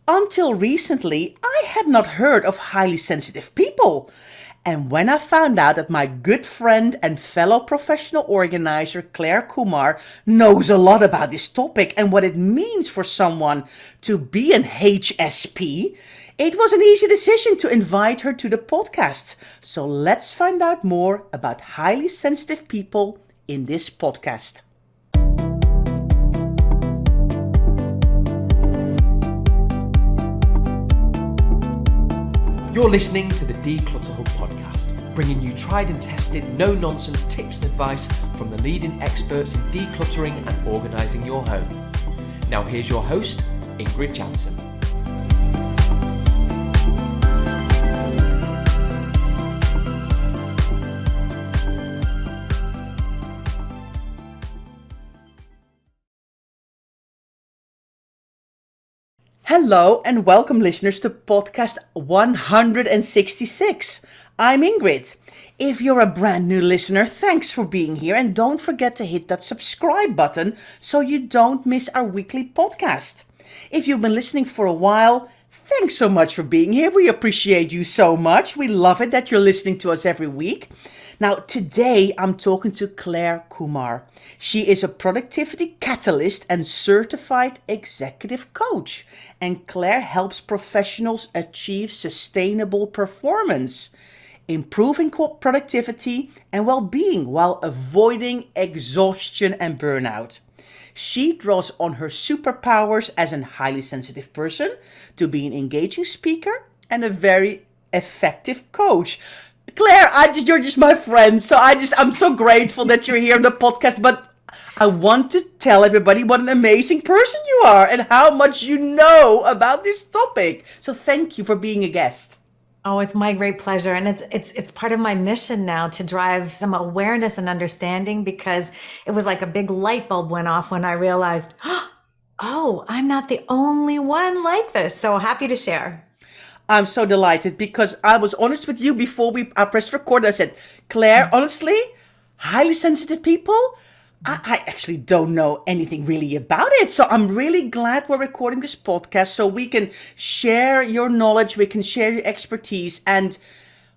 Until recently, I had not heard of highly sensitive people. And when I found out that my good friend and fellow professional organizer Clare Kumar knows a lot about this topic and what it means for someone to be an HSP, it was an easy decision to invite her to the podcast. So let's find out more about highly sensitive people in this podcast. You're listening to the Declutter Hub podcast, bringing you tried and tested, no-nonsense tips and advice from the leading experts in decluttering and organising your home. Now here's your host, Ingrid Jansen. Hello and welcome listeners to podcast 166. I'm Ingrid. If you're a brand new listener, thanks for being here and don't forget to hit that subscribe button so you don't miss our weekly podcast. If you've been listening for a while, thanks so much for being here. We appreciate you so much. We love it that you're listening to us every week. Now, today I'm talking to Clare Kumar. She is a productivity catalyst and certified executive coach. And Clare helps professionals achieve sustainable performance, improving productivity and well-being while avoiding exhaustion and burnout. She draws on her superpowers as a highly sensitive person to be an engaging speaker and a very effective coach. Clare, you're just my friend, so I'm so grateful that you're here on the podcast, but I want to tell everybody what an amazing person you are and how much you know about this topic. So thank you for being a guest. Oh, it's my great pleasure. And it's part of my mission now to drive some awareness and understanding, because it was like a big light bulb went off when I realized, oh, I'm not the only one like this. So happy to share. I'm so delighted because I was honest with you before I pressed record. I said, Clare, honestly, highly sensitive people, I actually don't know anything really about it. So I'm really glad we're recording this podcast so we can share your knowledge, we can share your expertise, and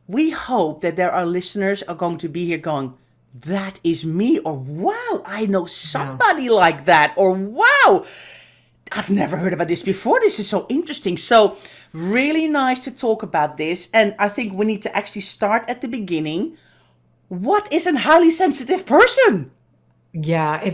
we hope that there are listeners are going to be here going, that is me, or wow, I know somebody like that, or wow, I've never heard about this before. This is so interesting. So really nice to talk about this. And I think we need to actually start at the beginning. What is a highly sensitive person? Yeah,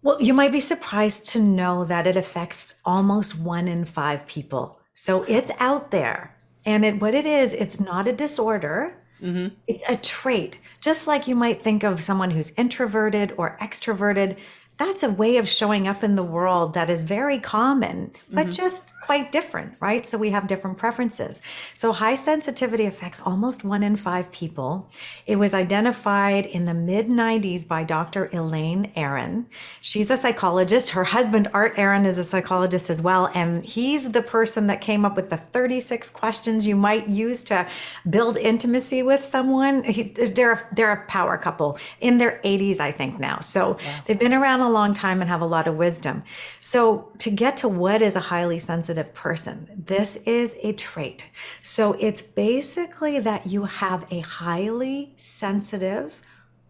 well, you might be surprised to know that it affects almost 1 in 5 people. So it's out there. And what it is, it's not a disorder. Mm-hmm. It's a trait. Just like you might think of someone who's introverted or extroverted. That's a way of showing up in the world that is very common, but just quite different, right? So we have different preferences. So high sensitivity affects almost 1 in 5 people. It was identified in the mid-90s by Dr. Elaine Aron. She's a psychologist. Her husband, Art Aron, is a psychologist as well. And he's the person that came up with the 36 questions you might use to build intimacy with someone. They're a power couple in their 80s, I think now. So they've been around a long time and have a lot of wisdom. So to get to what is a highly sensitive person, this is a trait. So it's basically that you have a highly sensitive,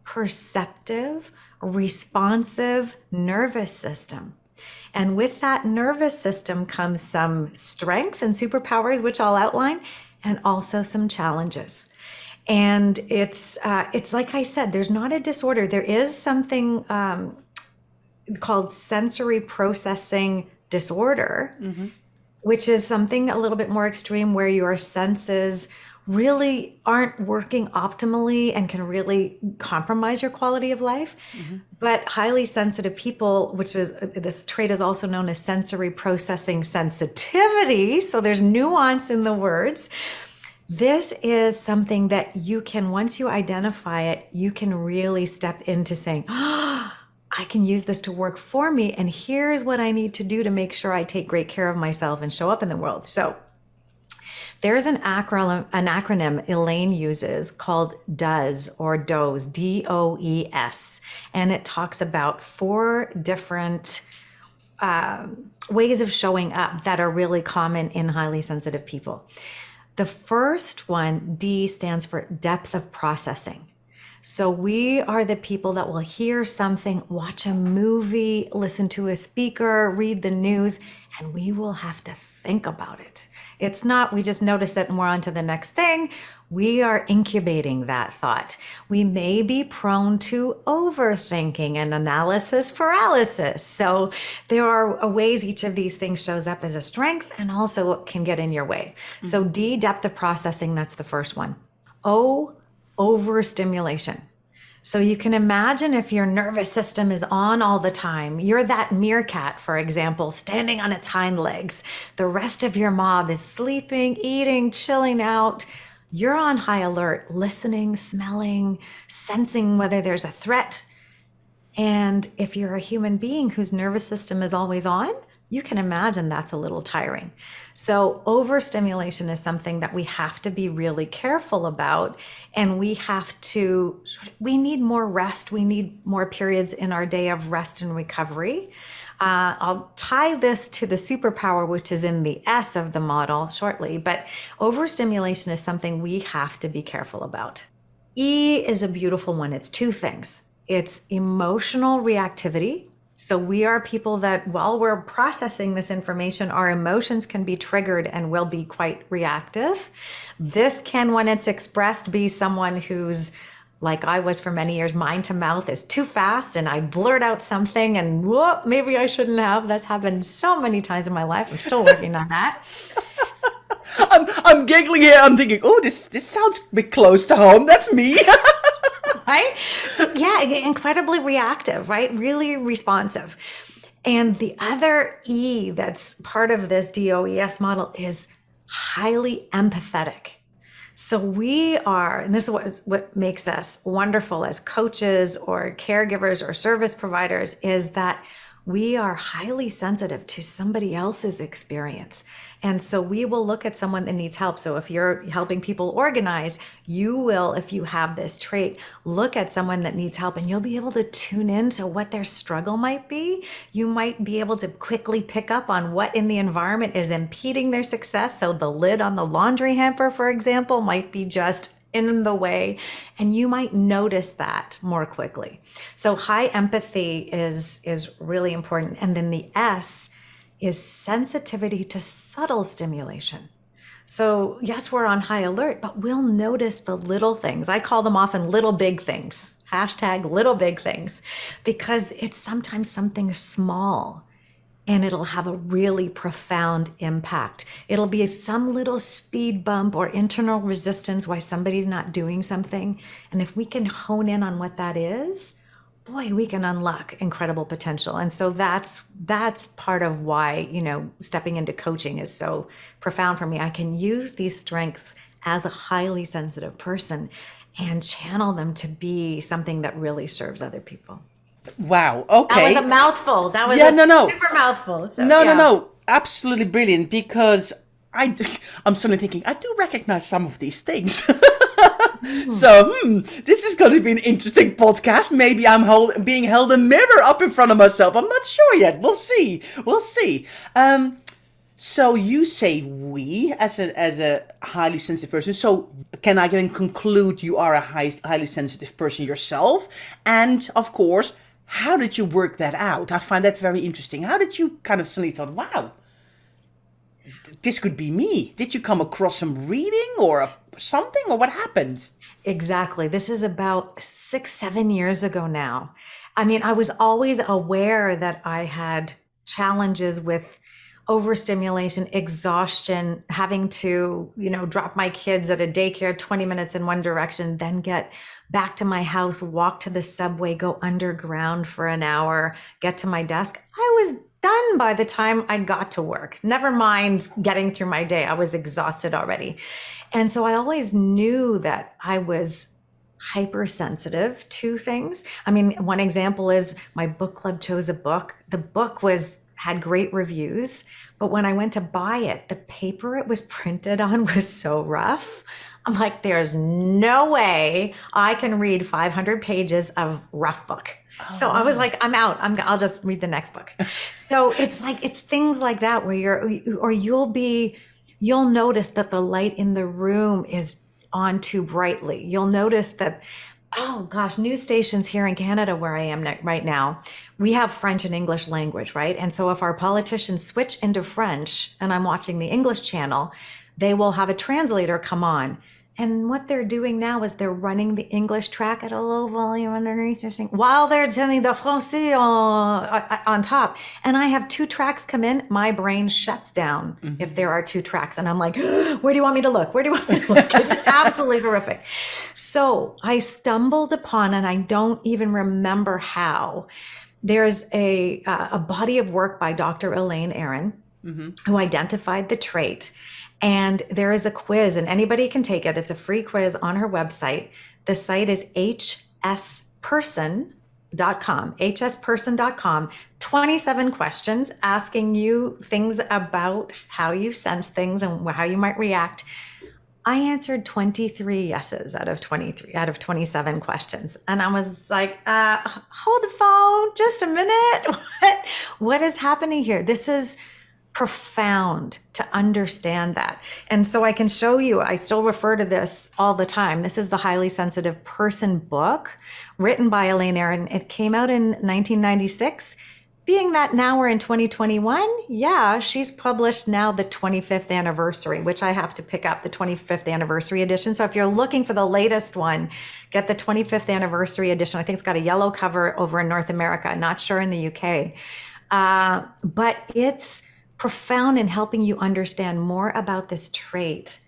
perceptive, responsive nervous system. And with that nervous system comes some strengths and superpowers, which I'll outline, and also some challenges. And it's like I said, there's not a disorder. There is something called sensory processing disorder, which is something a little bit more extreme where your senses really aren't working optimally and can really compromise your quality of life. But highly sensitive people, which is this trait is also known as sensory processing sensitivity. So there's nuance in the words. This is something that you can, once you identify it, you can really step into saying, I can use this to work for me. And here's what I need to do to make sure I take great care of myself and show up in the world. So there is an acronym Elaine uses called DOES or DOES, D-O-E-S. And it talks about 4 different ways of showing up that are really common in highly sensitive people. The first one, D, stands for depth of processing. So we are the people that will hear something, watch a movie, listen to a speaker, read the news, and we will have to think about it. It's not, we just notice it and we're on to the next thing. We are incubating that thought. We may be prone to overthinking and analysis paralysis. So there are ways each of these things shows up as a strength and also can get in your way. So D, depth of processing, that's the first one. O, overstimulation. So you can imagine if your nervous system is on all the time, you're that meerkat, for example, standing on its hind legs. The rest of your mob is sleeping, eating, chilling out. You're on high alert, listening, smelling, sensing whether there's a threat. And if you're a human being whose nervous system is always on, you can imagine that's a little tiring. So overstimulation is something that we have to be really careful about. And we need more rest. We need more periods in our day of rest and recovery. I'll tie this to the superpower, which is in the S of the model shortly, but overstimulation is something we have to be careful about. E is a beautiful one. It's two things. It's emotional reactivity. So we are people that while we're processing this information, our emotions can be triggered and will be quite reactive. This can, when it's expressed, be someone who's, like I was for many years, mind to mouth is too fast and I blurt out something and whoop, maybe I shouldn't have. That's happened so many times in my life. I'm still working on that. I'm giggling here. I'm thinking, oh, this sounds a bit close to home. That's me. Right? So yeah, incredibly reactive, right? Really responsive. And the other E that's part of this DOES model is highly empathetic. So we are, and this is what makes us wonderful as coaches or caregivers or service providers, is that we are highly sensitive to somebody else's experience. And so we will look at someone that needs help. So if you're helping people organize, you will, if you have this trait, look at someone that needs help and you'll be able to tune into what their struggle might be. You might be able to quickly pick up on what in the environment is impeding their success. So the lid on the laundry hamper, for example, might be just in the way, and you might notice that more quickly. So high empathy is really important. And then the S is sensitivity to subtle stimulation. So yes, we're on high alert, but we'll notice the little things. I call them often little big things, #little big things, because it's sometimes something small and it'll have a really profound impact. It'll be some little speed bump or internal resistance why somebody's not doing something. And if we can hone in on what that is, boy, we can unlock incredible potential. And so that's part of why, stepping into coaching is so profound for me. I can use these strengths as a highly sensitive person and channel them to be something that really serves other people. Wow. Okay. That was a mouthful. That was super mouthful. So, No. Absolutely brilliant, because I'm suddenly thinking, I do recognize some of these things. So, this is going to be an interesting podcast. Maybe I'm being held a mirror up in front of myself. I'm not sure yet. We'll see. So you say we as a highly sensitive person. So can I then conclude you are a highly sensitive person yourself? And of course, how did you work that out? I find that very interesting. How did you kind of suddenly thought, wow, this could be me? Did you come across some reading or something, or what happened? Exactly. This is about 6-7 years ago now. I mean, I was always aware that I had challenges with overstimulation, exhaustion, having to, drop my kids at a daycare 20 minutes in one direction, then get back to my house, walk to the subway, go underground for an hour, get to my desk. I was done by the time I got to work. Never mind getting through my day. I was exhausted already. And so I always knew that I was hypersensitive to things. I mean, one example is my book club chose a book. The book had great reviews, but when I went to buy it, the paper it was printed on was so rough. I'm like, there's no way I can read 500 pages of rough book. So I was like, I'm out. I'll just read the next book. So it's like, it's things like that where you'll notice that the light in the room is on too brightly. You'll notice that, oh gosh, news stations here in Canada where I am right now, we have French and English language, right? And so if our politicians switch into French and I'm watching the English channel, they will have a translator come on. And what they're doing now is they're running the English track at a low volume underneath the thing while they're telling the Français on top. And I have 2 tracks come in, my brain shuts down if there are 2 tracks. And I'm like, where do you want me to look? Where do you want me to look? It's absolutely horrific. So I stumbled upon, and I don't even remember how, there's a body of work by Dr. Elaine Aron, who identified the trait. And there is a quiz, and anybody can take it. It's a free quiz on her website. The site is hsperson.com, 27 questions asking you things about how you sense things and how you might react. I answered 23 yeses out of 27 questions. And I was like, hold the phone just a minute. What is happening here? This is profound to understand that. And so I can show you, I still refer to this all the time. This is the Highly Sensitive Person book written by Elaine Aron. It came out in 1996. Being that now we're in 2021, yeah, she's published now the 25th anniversary, which I have to pick up, the 25th anniversary edition. So if you're looking for the latest one, get the 25th anniversary edition. I think it's got a yellow cover over in North America, not sure in the UK. But it's profound in helping you understand more about this trait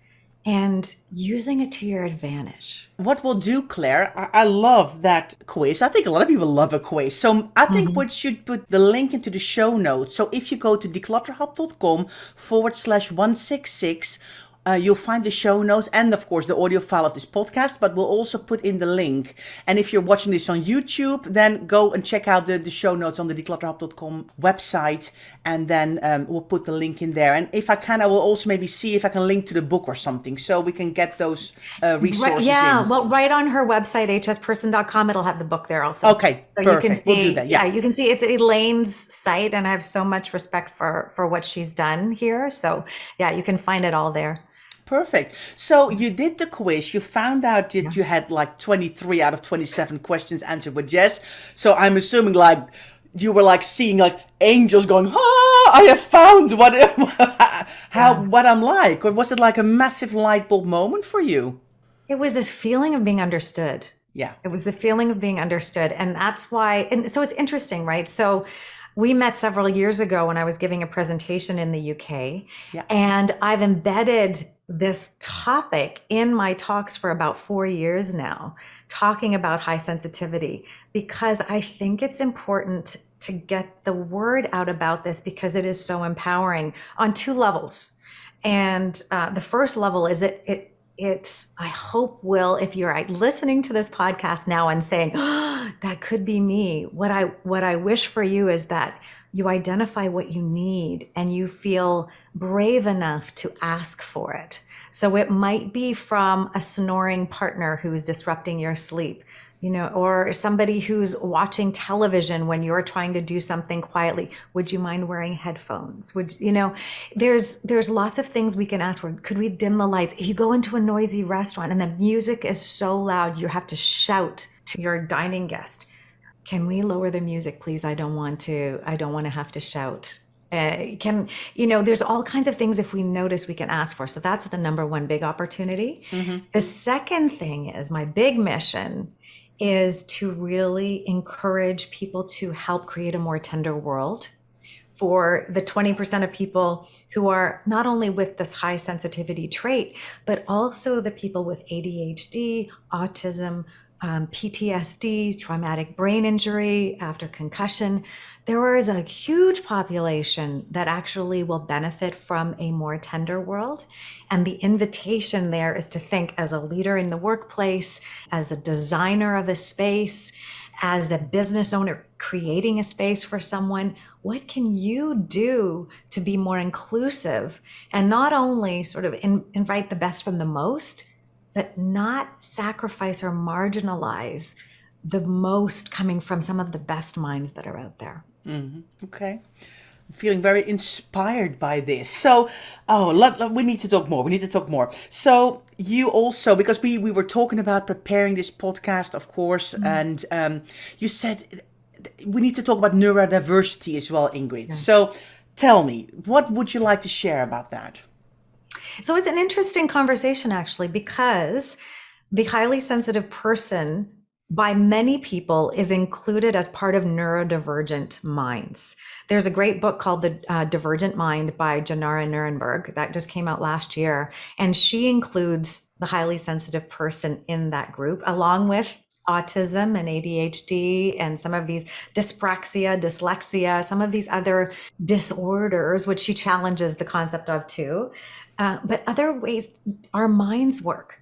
and using it to your advantage. What we'll do, Claire, I love that quiz. I think a lot of people love a quiz. So I think we should put the link into the show notes. So if you go to declutterhub.com/166, you'll find the show notes and, of course, the audio file of this podcast, but we'll also put in the link. And if you're watching this on YouTube, then go and check out the show notes on the declutterhub.com website, and then we'll put the link in there. And if I can, I will also maybe see if I can link to the book or something, so we can get those resources in. Well, right on her website, hsperson.com, it'll have the book there also. Okay, so perfect. You can see, we'll do that, yeah. You can see it's Elaine's site, and I have so much respect for what she's done here. So yeah, you can find it all there. Perfect. So you did the quiz. You found out that you had like 23 out of 27 questions answered with yes. So I'm assuming like you were like seeing like angels going, I have found what I'm like. Or was it like a massive light bulb moment for you? It was this feeling of being understood. Yeah. It was the feeling of being understood. And that's why, and so it's interesting, right? So we met several years ago when I was giving a presentation in the UK, and I've embedded this topic in my talks for about 4 years now, talking about high sensitivity, because I think it's important to get the word out about this because it is so empowering on 2 levels. And the first level is it's, I hope if you're listening to this podcast now and saying, that could be me. What I wish for you is that you identify what you need and you feel brave enough to ask for it. So it might be from a snoring partner who's disrupting your sleep, or somebody who's watching television when you're trying to do something quietly. Would you mind wearing headphones? There's lots of things we can ask for. Could we dim the lights? If you go into a noisy restaurant and the music is so loud, you have to shout to your dining guest, can we lower the music, please? I don't want to have to shout. There's all kinds of things if we notice we can ask for. So that's the number one big opportunity. The second thing is my big mission is to really encourage people to help create a more tender world for the 20% of people who are not only with this high sensitivity trait, but also the people with ADHD, autism, PTSD, traumatic brain injury after concussion. There is a huge population that actually will benefit from a more tender world. And the invitation there is to think as a leader in the workplace, as a designer of a space, as a business owner creating a space for someone, what can you do to be more inclusive and not only sort of invite the best from the most, but not sacrifice or marginalize the most coming from some of the best minds that are out there. Okay. I'm feeling very inspired by this. So, we need to talk more. We need to talk more. So you also, because we were talking about preparing this podcast, of course, and you said we need to talk about neurodiversity as well, Ingrid. Yeah. So tell me, what would you like to share about that? So it's an interesting conversation, actually, because the highly sensitive person by many people is included as part of neurodivergent minds. There's a great book called The Divergent Mind by Janara Nuremberg that just came out last year. And she includes the highly sensitive person in that group, along with autism and ADHD and some of these dyspraxia, dyslexia, some of these other disorders, which she challenges the concept of too. But other ways our minds work.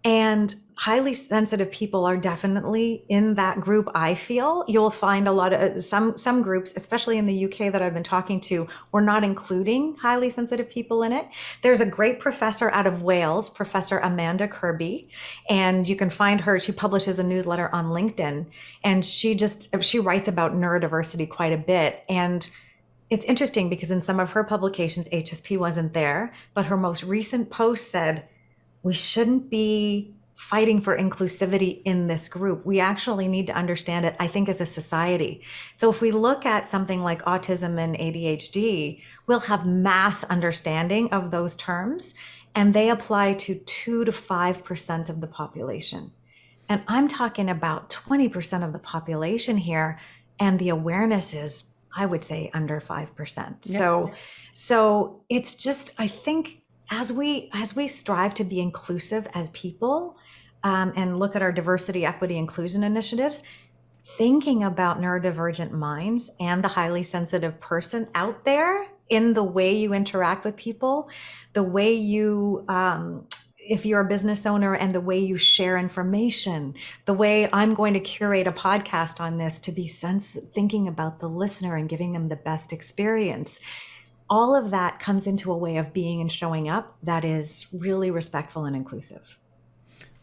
And highly sensitive people are definitely in that group. I feel you'll find a lot of some groups, especially in the UK that I've been talking to, we're not including highly sensitive people in it. There's a great professor out of Wales, Professor Amanda Kirby, and you can find her. She publishes a newsletter on LinkedIn, and she writes about neurodiversity quite a bit. And it's interesting because in some of her publications, HSP wasn't there, but her most recent post said, we shouldn't be fighting for inclusivity in this group. We actually need to understand it, I think, as a society. So if we look at something like autism and ADHD, we'll have mass understanding of those terms, and they apply to 2 to 5% of the population. And I'm talking about 20% of the population here, and the awareness is, I would say, under 5%. Yeah. So it's just, I think, as we strive to be inclusive as people and look at our diversity, equity, inclusion initiatives, thinking about neurodivergent minds and the highly sensitive person out there in the way you interact with people, the way you, if you're a business owner, and the way you share information, the way I'm going to curate a podcast on this to be thinking about the listener and giving them the best experience. All of that comes into a way of being and showing up that is really respectful and inclusive.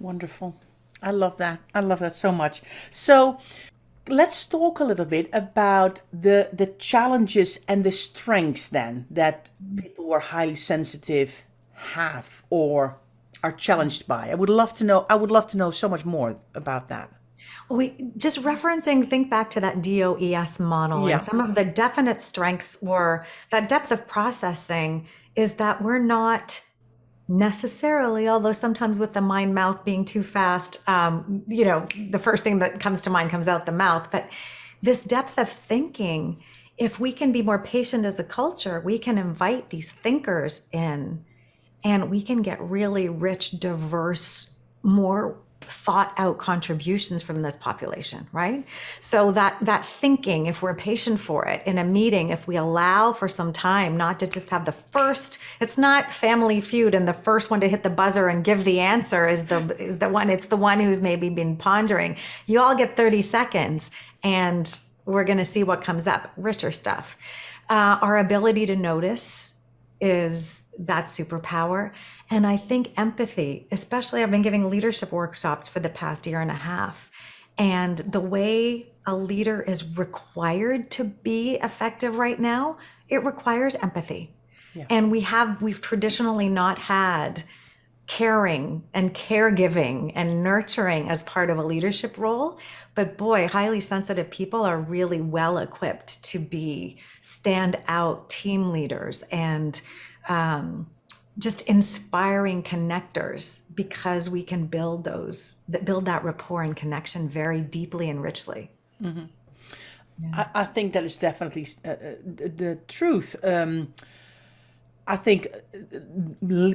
Wonderful. I love that. I love that so much. So let's talk a little bit about the challenges and the strengths then that people who are highly sensitive have or are challenged by. I would love to know so much more about that. We just think back to that DOES model, and some of the definite strengths were that depth of processing is that we're not necessarily, although sometimes with the mind mouth being too fast, the first thing that comes to mind comes out the mouth. But this depth of thinking, if we can be more patient as a culture, we can invite these thinkers in, and we can get really rich, diverse, more thought out contributions from this population, right? So that thinking, if we're patient for it in a meeting, if we allow for some time, not to just have it's not Family Feud and the first one to hit the buzzer and give the answer is the one, it's the one who's maybe been pondering. You all get 30 seconds and we're going to see what comes up, richer stuff. Our ability to notice is that superpower. And I think empathy, especially I've been giving leadership workshops for the past year and a half. And the way a leader is required to be effective right now, it requires empathy. Yeah. And we've traditionally not had caring and caregiving and nurturing as part of a leadership role. But boy, highly sensitive people are really well equipped to be standout team leaders and just inspiring connectors, because we can build that rapport and connection very deeply and richly. Mm-hmm. Yeah. I think that is definitely the truth. I think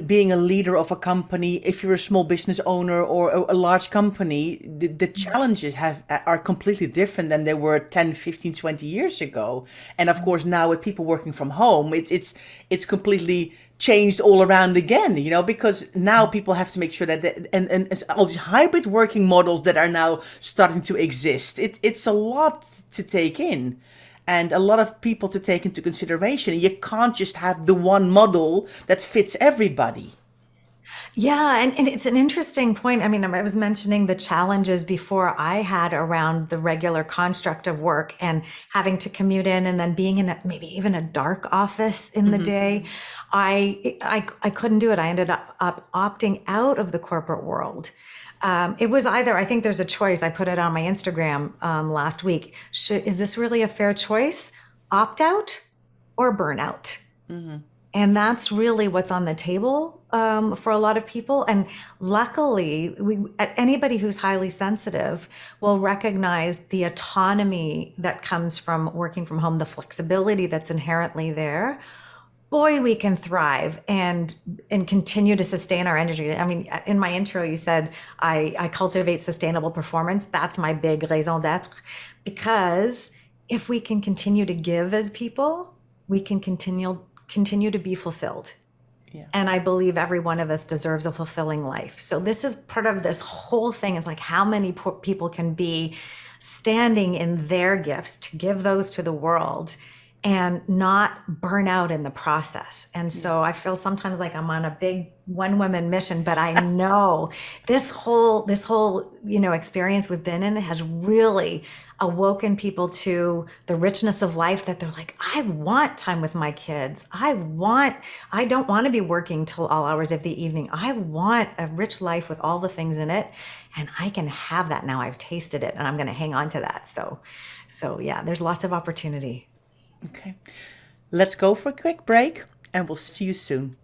being a leader of a company, if you're a small business owner or a large company, the challenges are completely different than they were 10, 15, 20 years ago. And of course, now with people working from home, it's completely changed all around again, because now people have to make sure that and all these hybrid working models that are now starting to exist. It's a lot to take in. And a lot of people to take into consideration. You can't just have the one model that fits everybody. Yeah, and it's an interesting point. I mean, I was mentioning the challenges before I had around the regular construct of work and having to commute in and then being in maybe even a dark office in the day. I couldn't do it. I ended up opting out of the corporate world. It was either, I think there's a choice. I put it on my Instagram last week. Is this really a fair choice? Opt out or burnout? And that's really what's on the table for a lot of people. And luckily, anybody who's highly sensitive will recognize the autonomy that comes from working from home, the flexibility that's inherently there. Boy, we can thrive and continue to sustain our energy. I mean, in my intro, you said I cultivate sustainable performance. That's my big raison d'être, because if we can continue to give as people, we can continue to be fulfilled. Yeah. And I believe every one of us deserves a fulfilling life. So this is part of this whole thing. It's like how many people can be standing in their gifts to give those to the world and not burn out in the process. And so I feel sometimes like I'm on a big one woman mission, but I know this whole, experience we've been in has really awoken people to the richness of life, that they're like, I want time with my kids. I don't want to be working till all hours of the evening. I want a rich life with all the things in it. And I can have that now. I've tasted it and I'm going to hang on to that. So yeah, there's lots of opportunity. Okay, let's go for a quick break and we'll see you soon.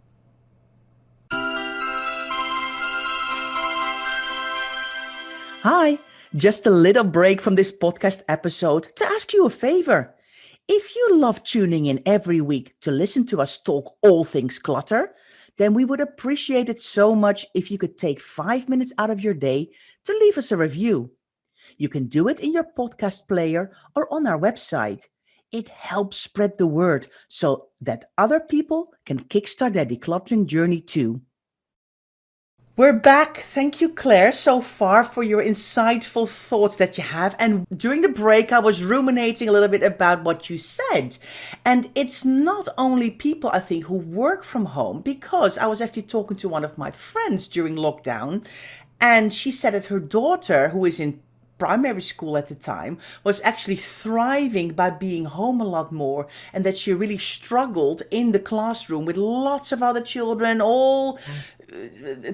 Hi, just a little break from this podcast episode to ask you a favor. If you love tuning in every week to listen to us talk all things clutter, then we would appreciate it so much if you could take 5 minutes out of your day to leave us a review. You can do it in your podcast player or on our website. It helps spread the word so that other people can kickstart their decluttering journey too. We're back. Thank you, Claire, so far for your insightful thoughts that you have. And during the break, I was ruminating a little bit about what you said. And it's not only people, I think, who work from home, because I was actually talking to one of my friends during lockdown, and she said that her daughter, who is in primary school at the time, was actually thriving by being home a lot more, and that she really struggled in the classroom with lots of other children all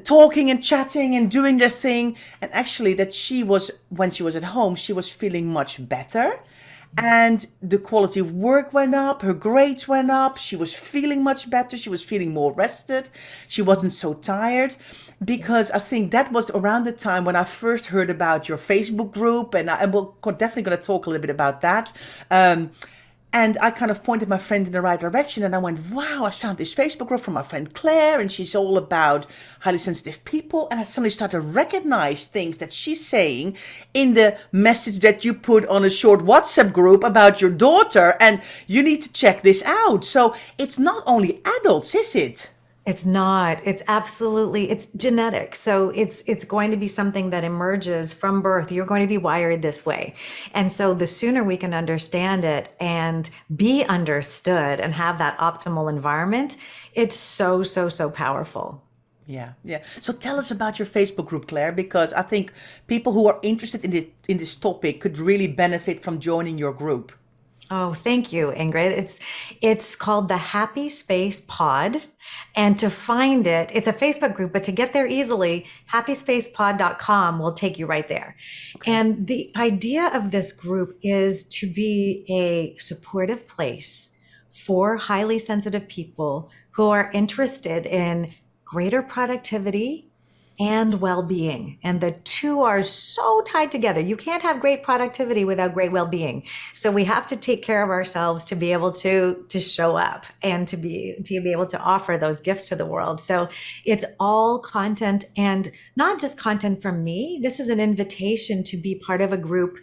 talking and chatting and doing their thing, and actually that she was, when she was at home, she was feeling much better. And the quality of work went up, her grades went up, she was feeling much better, she was feeling more rested, she wasn't so tired. Because I think that was around the time when I first heard about your Facebook group, and we're definitely going to talk a little bit about that. And I kind of pointed my friend in the right direction, and I went, wow, I found this Facebook group from my friend Claire, and she's all about highly sensitive people. And I suddenly started to recognize things that she's saying in the message that you put on a short WhatsApp group about your daughter, and you need to check this out. So it's not only adults, is it? It's not. It's absolutely, it's genetic. So it's going to be something that emerges from birth. You're going to be wired this way. And so the sooner we can understand it and be understood and have that optimal environment, it's so, so, so powerful. Yeah. So tell us about your Facebook group, Claire, because I think people who are interested in this topic could really benefit from joining your group. Oh, thank you, Ingrid. It's called the Happy Space Pod. And to find it, it's a Facebook group, but to get there easily, happyspacepod.com will take you right there. Okay. And the idea of this group is to be a supportive place for highly sensitive people who are interested in greater productivity and well-being. And the two are so tied together. You can't have great productivity without great well-being. So we have to take care of ourselves to be able to show up and to be able to offer those gifts to the world. So it's all content, and not just content from me. This is an invitation to be part of a group,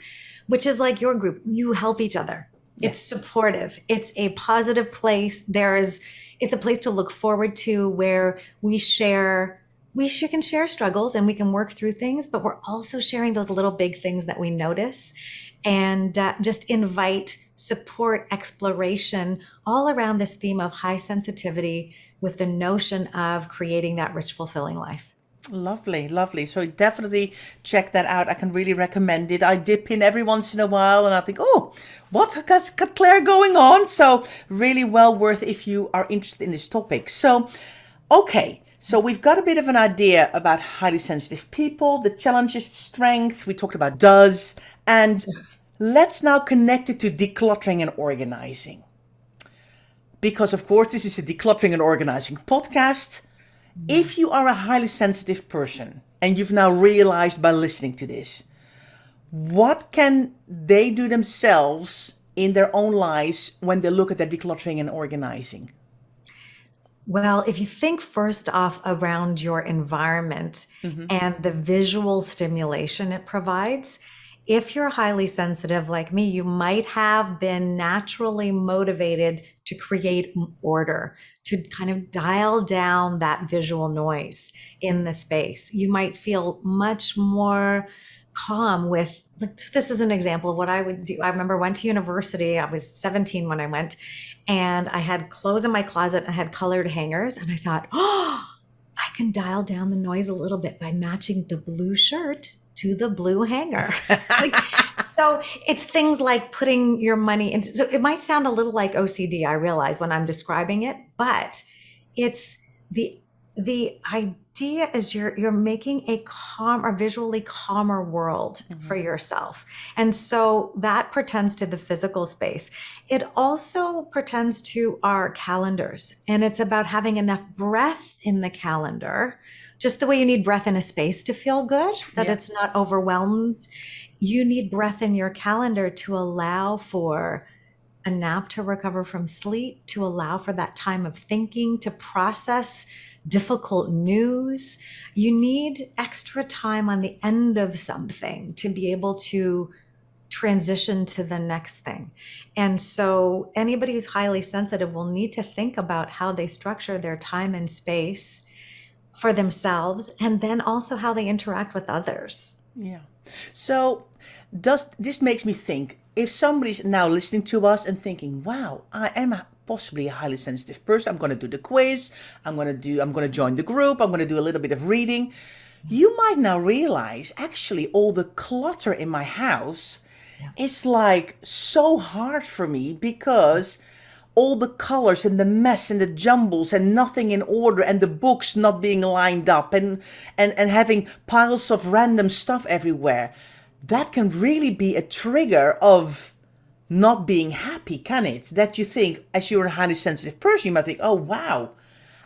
which is like your group. You help each other. Yes. It's supportive. It's a positive place. It's a place to look forward to, where we can share struggles and we can work through things, but we're also sharing those little big things that we notice, and just invite support, exploration all around this theme of high sensitivity, with the notion of creating that rich, fulfilling life. Lovely, lovely. So definitely check that out. I can really recommend it. I dip in every once in a while and I think, oh, what has got Claire going on? So really well worth if you are interested in this topic. So, okay. So we've got a bit of an idea about highly sensitive people, the challenges, strength. We talked about does, and let's now connect it to decluttering and organizing. Because of course, this is a decluttering and organizing podcast. If you are a highly sensitive person and you've now realized by listening to this, what can they do themselves in their own lives when they look at their decluttering and organizing? Well, if you think first off around your environment and the visual stimulation it provides, if you're highly sensitive like me, you might have been naturally motivated to create order, to kind of dial down that visual noise in the space. You might feel much more calm with, this is an example of what I would do. I remember I went to university. I was 17 when I went, and I had clothes in my closet and I had colored hangers. And I thought, oh, I can dial down the noise a little bit by matching the blue shirt to the blue hanger. So it's things like putting your money in. So it might sound a little like OCD, I realize when I'm describing it, but it's the idea is you're making a calm or visually calmer world for yourself. And so that pertains to the physical space. It also pertains to our calendars, and it's about having enough breath in the calendar, just the way you need breath in a space to feel good, that it's not overwhelmed. You need breath in your calendar to allow for a nap to recover from sleep, to allow for that time of thinking, to process difficult news. You need extra time on the end of something to be able to transition to the next thing. And so anybody who's highly sensitive will need to think about how they structure their time and space for themselves, and then also how they interact with others. Yeah. So this makes me think, if somebody's now listening to us and thinking, wow, I am possibly a highly sensitive person, I'm going to do the quiz, I'm going to join the group, I'm going to do a little bit of reading. You might now realize actually all the clutter in my house is like so hard for me, because all the colors and the mess and the jumbles and nothing in order, and the books not being lined up, and having piles of random stuff everywhere. That can really be a trigger of not being happy, can it? That you think, as you're a highly sensitive person, you might think, oh wow,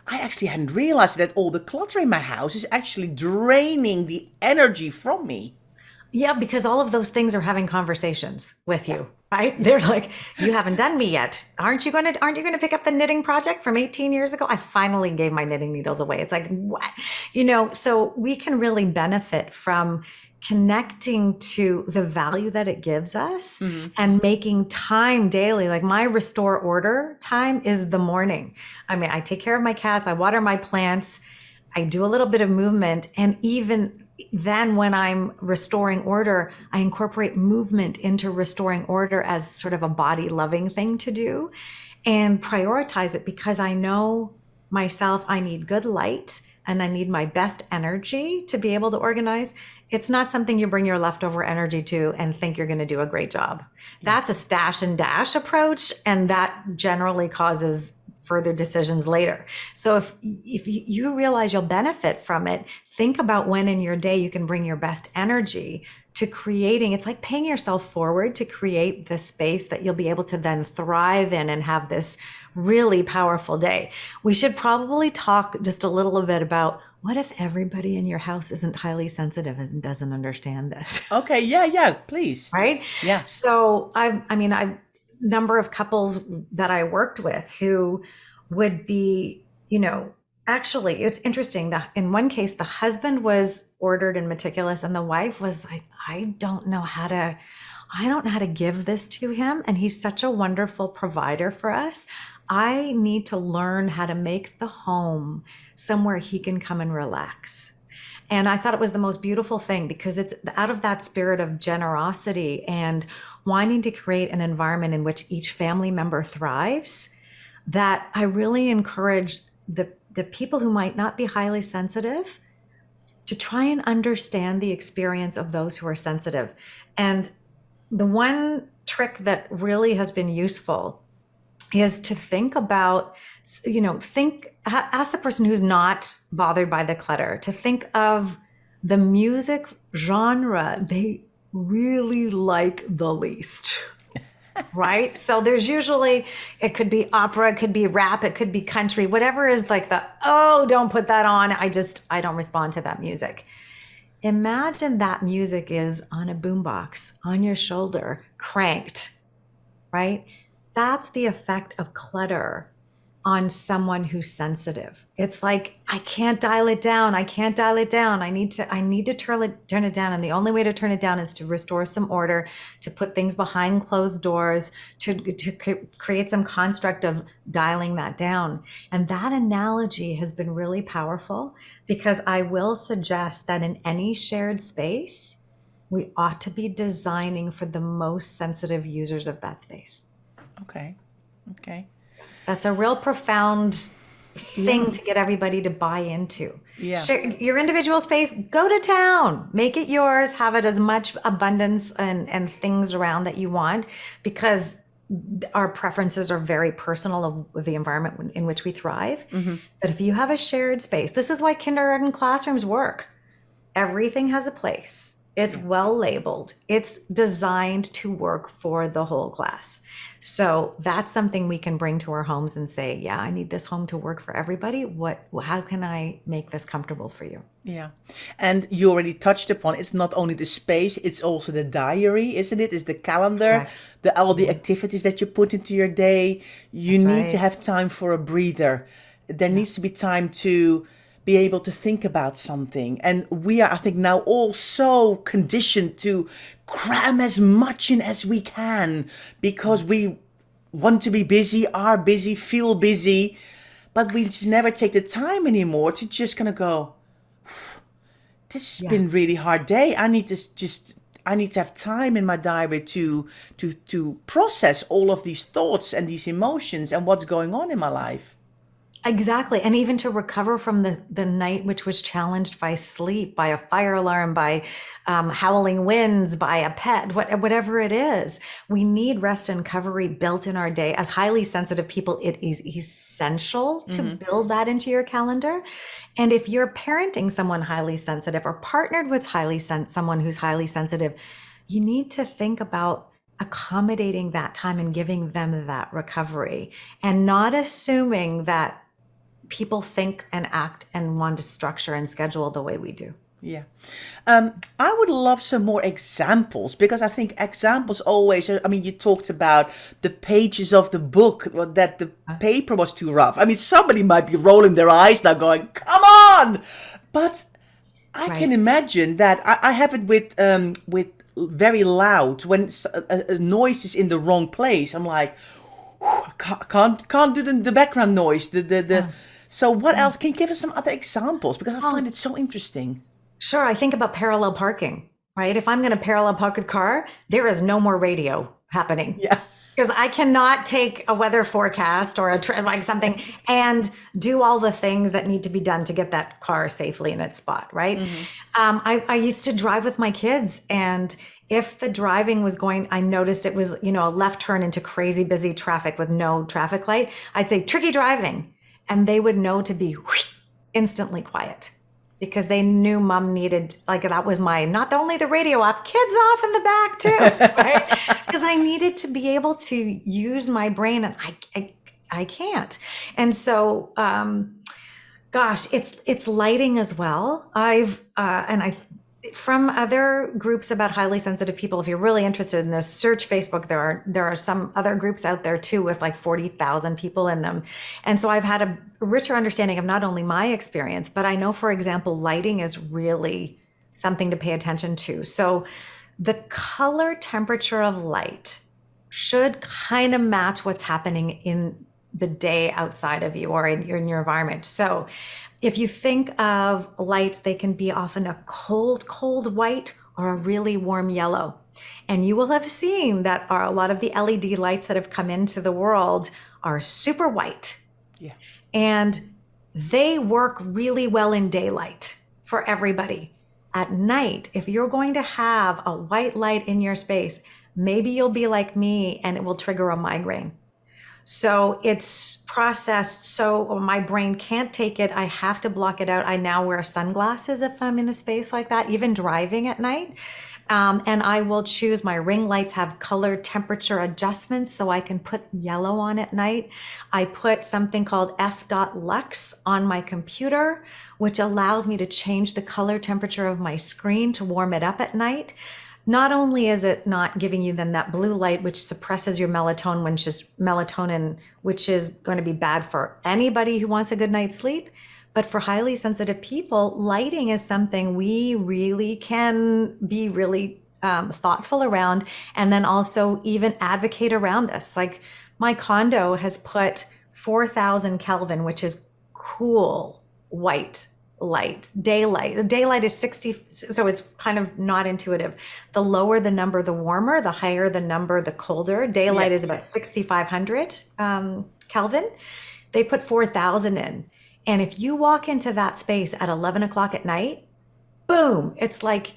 I actually hadn't realized that all the clutter in my house is actually draining the energy from me. Yeah, because all of those things are having conversations with you, right? They're like, you haven't done me yet. Aren't you going to pick up the knitting project from 18 years ago? I finally gave my knitting needles away. It's like, what? So we can really benefit from connecting to the value that it gives us and making time daily. Like my restore order time is the morning. I mean, I take care of my cats, I water my plants, I do a little bit of movement, and even then when I'm restoring order, I incorporate movement into restoring order as sort of a body loving thing to do, and prioritize it because I know myself, I need good light and I need my best energy to be able to organize. It's not something you bring your leftover energy to and think you're going to do a great job. That's a stash and dash approach, and that generally causes further decisions later. So if you realize you'll benefit from it, think about when in your day you can bring your best energy to creating. It's like paying yourself forward to create the space that you'll be able to then thrive in and have this really powerful day. We should probably talk just a little bit about, what if everybody in your house isn't highly sensitive and doesn't understand this? Okay, yeah, please. Right? Yeah. So I've number of couples that I worked with who would be, actually, it's interesting that in one case, the husband was ordered and meticulous, and the wife was like, I don't know how to give this to him. And he's such a wonderful provider for us. I need to learn how to make the home somewhere he can come and relax. And I thought it was the most beautiful thing, because it's out of that spirit of generosity and wanting to create an environment in which each family member thrives, that I really encourage the people who might not be highly sensitive to try and understand the experience of those who are sensitive. And the one trick that really has been useful is to think about, ask the person who's not bothered by the clutter to think of the music genre they really like the least. Right? So there's usually, it could be opera, it could be rap, it could be country, whatever is like don't put that on. I don't respond to that music. Imagine that music is on a boombox on your shoulder, cranked, right? That's the effect of clutter on someone who's sensitive. It's like, I can't dial it down. I can't dial it down. I need to turn it down. And the only way to turn it down is to restore some order, to put things behind closed doors, to create some construct of dialing that down. And that analogy has been really powerful, because I will suggest that in any shared space, we ought to be designing for the most sensitive users of that space. Okay. That's a real profound thing to get everybody to buy into. Yeah. Share your individual space, go to town, make it yours, have it as much abundance and things around that you want, because our preferences are very personal of the environment in which we thrive. Mm-hmm. But if you have a shared space, this is why kindergarten classrooms work. Everything has a place. It's well labeled. It's designed to work for the whole class. So that's something we can bring to our homes and say, yeah, I need this home to work for everybody. How can I make this comfortable for you? Yeah. And you already touched upon, it's not only the space, it's also the diary, isn't it? It's the calendar, all the activities that you put into your day. You need to have time for a breather. There needs to be time to be able to think about something. And we are, I think, now all so conditioned to cram as much in as we can, because we want to be busy, are busy, feel busy, but we never take the time anymore to just kind of go, this has been a really hard day. I need to have time in my diary to process all of these thoughts and these emotions and what's going on in my life. Exactly. And even to recover from the night which was challenged by sleep, by a fire alarm, by howling winds, by a pet, whatever it is, we need rest and recovery built in our day. As highly sensitive people, it is essential to build that into your calendar. And if you're parenting someone highly sensitive or partnered with someone who's highly sensitive, you need to think about accommodating that time and giving them that recovery, and not assuming that people think and act and want to structure and schedule the way we do. Yeah. I would love some more examples, because I think examples always, you talked about the pages of the book, that the paper was too rough. Somebody might be rolling their eyes now going, come on! But I can imagine that I have it with very loud, when a noise is in the wrong place. I'm like, can't do the background noise. So what else? Can you give us some other examples? Because I find it so interesting. Sure. I think about parallel parking, right? If I'm going to parallel park the car, there is no more radio happening. Yeah. Because I cannot take a weather forecast or like something and do all the things that need to be done to get that car safely in its spot, right? Mm-hmm. I used to drive with my kids, and if the driving was going, I noticed it was, a left turn into crazy busy traffic with no traffic light, I'd say tricky driving. And they would know to be instantly quiet, because they knew mom needed, that was not only the radio off, kids off in the back too, right? Because I needed to be able to use my brain, and I can't. And so, it's lighting as well. From other groups about highly sensitive people, if you're really interested in this, search Facebook. There are some other groups out there too with 40,000 people in them. And so I've had a richer understanding of not only my experience, but I know, for example, lighting is really something to pay attention to. So the color temperature of light should kind of match what's happening in the day outside of you or in your environment. So if you think of lights, they can be often a cold white or a really warm yellow. And you will have seen that a lot of the LED lights that have come into the world are super white. Yeah. And they work really well in daylight for everybody. At night, if you're going to have a white light in your space, maybe you'll be like me and it will trigger a migraine. So it's processed so my brain can't take it. I have to block it out. I now wear sunglasses if I'm in a space like that, even driving at night. And I will choose, my ring lights have color temperature adjustments so I can put yellow on at night. I put something called f.lux on my computer, which allows me to change the color temperature of my screen to warm it up at night. Not only is it not giving you then that blue light, which suppresses your melatonin, which is going to be bad for anybody who wants a good night's sleep, but for highly sensitive people, lighting is something we really can be really thoughtful around, and then also even advocate around us. Like my condo has put 4,000 Kelvin, which is cool white light, daylight. The daylight is 60, so it's kind of not intuitive. The lower the number, the warmer. The higher the number, the colder. Daylight is about 6,500 Kelvin. They put 4,000 in. And if you walk into that space at 11 o'clock at night, boom, it's like,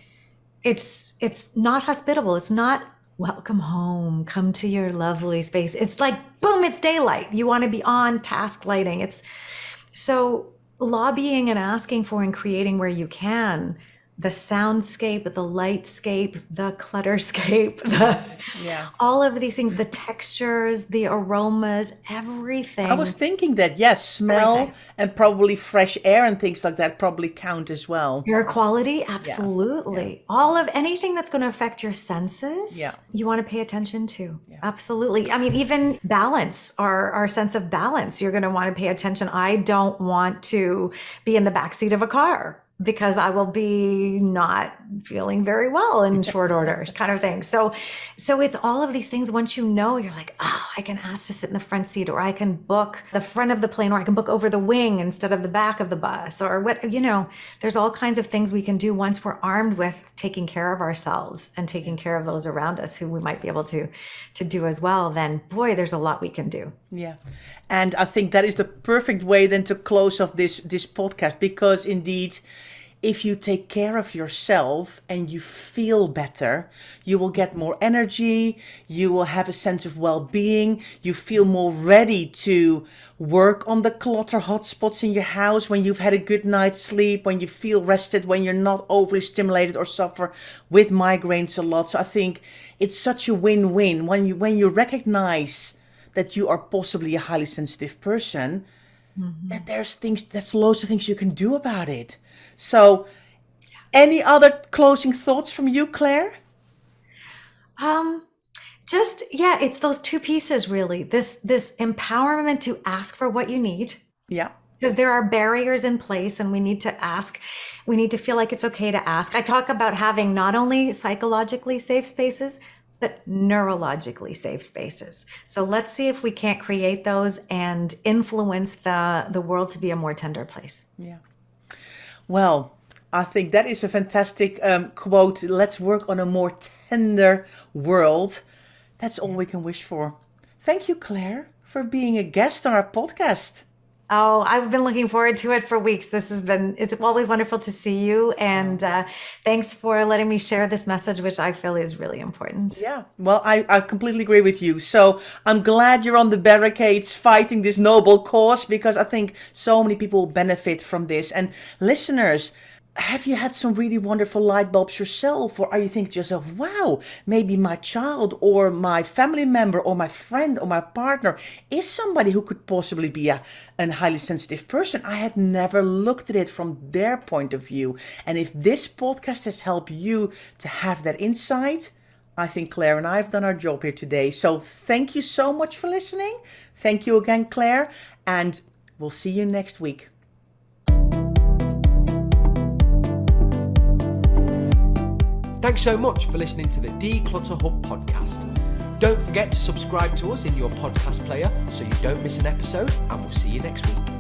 it's not hospitable. It's not welcome home, come to your lovely space. It's like, boom, it's daylight. You want to be on task lighting. It's so lobbying and asking for and creating where you can, the soundscape, the lightscape, the clutterscape, all of these things, the textures, the aromas, everything. I was thinking that, yes, smell and probably fresh air and things like that probably count as well. Air quality, absolutely. Yeah. All of anything that's going to affect your senses, you want to pay attention to. Yeah. Absolutely. I mean, even balance, our sense of balance, you're going to want to pay attention. I don't want to be in the backseat of a car, because I will be not feeling very well in short order kind of thing. So it's all of these things. Once you know, you're like, oh, I can ask to sit in the front seat, or I can book the front of the plane, or I can book over the wing instead of the back of the bus, or what, there's all kinds of things we can do once we're armed with taking care of ourselves and taking care of those around us who we might be able to do as well. Then boy, there's a lot we can do. Yeah. And I think that is the perfect way then to close off this podcast, because indeed, if you take care of yourself and you feel better, you will get more energy, you will have a sense of well-being, you feel more ready to work on the clutter hotspots in your house when you've had a good night's sleep, when you feel rested, when you're not overly stimulated or suffer with migraines a lot. So I think it's such a win-win when you recognize that you are possibly a highly sensitive person, that there's loads of things you can do about it. So, any other closing thoughts from you, Clare? It's those two pieces really. This empowerment to ask for what you need. Yeah. Because there are barriers in place and we need to ask. We need to feel like it's okay to ask. I talk about having not only psychologically safe spaces, but neurologically safe spaces. So let's see if we can't create those and influence the world to be a more tender place. Yeah. Well, I think that is a fantastic quote. Let's work on a more tender world. That's all we can wish for. Thank you, Clare, for being a guest on our podcast. Oh, I've been looking forward to it for weeks. It's always wonderful to see you. And thanks for letting me share this message, which I feel is really important. Yeah, well, I completely agree with you. So I'm glad you're on the barricades fighting this noble cause, because I think so many people benefit from this. And listeners, have you had some really wonderful light bulbs yourself? Or are you thinking to yourself, wow, maybe my child or my family member or my friend or my partner is somebody who could possibly be a highly sensitive person? I had never looked at it from their point of view. And if this podcast has helped you to have that insight, I think Clare and I have done our job here today. So thank you so much for listening. Thank you again, Clare. And we'll see you next week. Thanks so much for listening to the Declutter Hub podcast. Don't forget to subscribe to us in your podcast player so you don't miss an episode, and we'll see you next week.